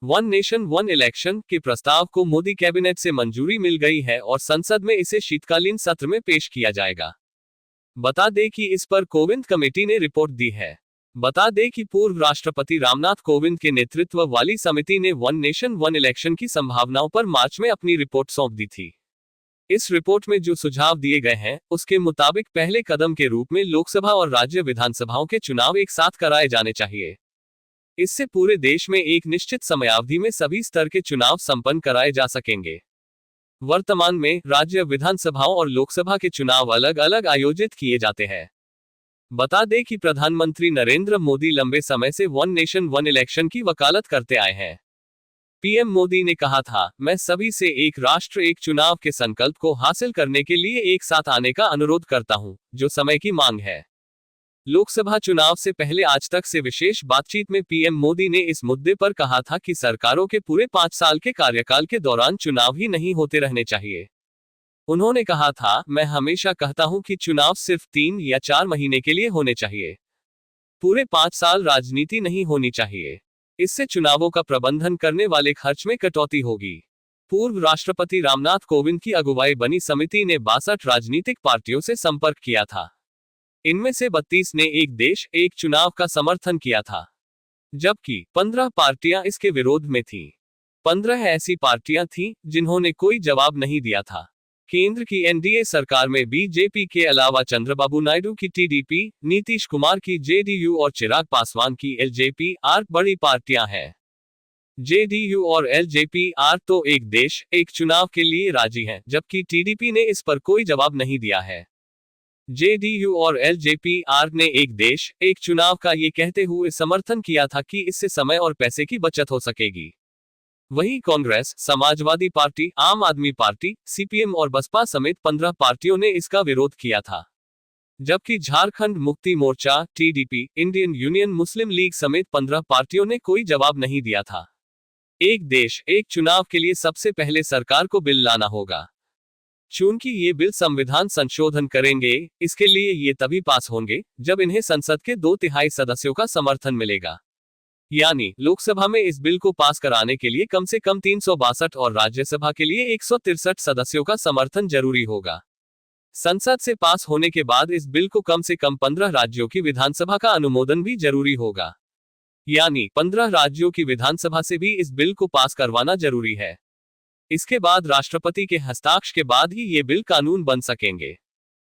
One nation one election के प्रस्ताव को मोदी कैबिनेट से मंजूरी मिल गई है और संसद में इसे शीतकालीन सत्र में पेश किया जाएगा। बता दें कि इस पर कोविंद कमेटी ने रिपोर्ट दी है। बता दें कि पूर्व राष्ट्रपति रामनाथ कोविंद के नेतृत्व वाली समिति ने वन नेशन वन इलेक्शन की संभावनाओं पर मार्च में अपनी रिपोर्ट सौंप दी थी। इस रिपोर्ट में जो सुझाव दिए गए हैं उसके मुताबिक पहले कदम के रूप में लोकसभा और राज्य विधानसभाओं के चुनाव एक साथ कराए जाने चाहिए। इससे पूरे देश में एक निश्चित समयावधि में सभी स्तर के चुनाव संपन्न कराए जा सकेंगे। वर्तमान में राज्य विधानसभाओं और लोकसभा के चुनाव अलग अलग आयोजित किए जाते हैं। बता दें कि प्रधानमंत्री नरेंद्र मोदी लंबे समय से वन नेशन वन इलेक्शन की वकालत करते आए हैं। पीएम मोदी ने कहा था, मैं सभी से एक राष्ट्र एक चुनाव के संकल्प को हासिल करने के लिए एक साथ आने का अनुरोध करता हूं, जो समय की मांग है। लोकसभा चुनाव से पहले आज तक से विशेष बातचीत में पीएम मोदी ने इस मुद्दे पर कहा था कि सरकारों के पूरे 5 साल के कार्यकाल के दौरान चुनाव ही नहीं होते रहने चाहिए। उन्होंने कहा था, मैं हमेशा कहता हूं कि चुनाव सिर्फ 3 या 4 महीने के लिए होने चाहिए। पूरे 5 साल राजनीति नहीं होनी चाहिए। इससे चुनावों का प्रबंधन करने वाले खर्च में कटौती होगी। पूर्व राष्ट्रपति रामनाथ कोविंद की अगुवाई बनी समिति ने 62 राजनीतिक पार्टियों से संपर्क किया था। इनमें से 32 ने एक देश एक चुनाव का समर्थन किया था, जबकि 15 पार्टियां इसके विरोध में थीं। 15 ऐसी पार्टियां थीं जिन्होंने कोई जवाब नहीं दिया था। केंद्र की एनडीए सरकार में बीजेपी के अलावा चंद्रबाबू नायडू की टीडीपी, नीतीश कुमार की जेडीयू और चिराग पासवान की एलजेपी आर बड़ी पार्टियां हैं। जेडीयू और एलजेपी आर तो एक देश एक चुनाव के लिए राजी हैं, जबकि टीडीपी ने इस पर कोई जवाब नहीं दिया है। जेडीयू और एलजेपी आर ने एक देश एक चुनाव का ये कहते हुए समर्थन किया था कि इससे समय और पैसे की बचत हो सकेगी। वहीं कांग्रेस, समाजवादी पार्टी, आम आदमी पार्टी, सीपीएम और बसपा समेत 15 पार्टियों ने इसका विरोध किया था। जबकि Jharkhand Mukti Morcha, TDP, Indian union मुस्लिम लीग समेत 15 पार्टियों ने कोई जवाब नहीं दिया था। एक देश एक चुनाव के लिए सबसे पहले सरकार को बिल लाना होगा। चूंकि ये बिल संविधान संशोधन करेंगे, इसके लिए ये तभी पास होंगे जब इन्हें संसद के 2/3 सदस्यों का समर्थन मिलेगा। यानी लोकसभा में इस बिल को पास कराने के लिए कम से कम 362 और राज्यसभा के लिए 163 sदस्यों का समर्थन जरूरी होगा। संसद से पास होने के बाद इस बिल को कम से कम 15 राज्यों की विधानसभा का अनुमोदन भी जरूरी होगा। यानी 15 राज्यों की विधानसभा से भी इस बिल को पास करवाना जरूरी है। इसके बाद राष्ट्रपति के हस्ताक्षर के बाद ही ये बिल कानून बन सकेंगे।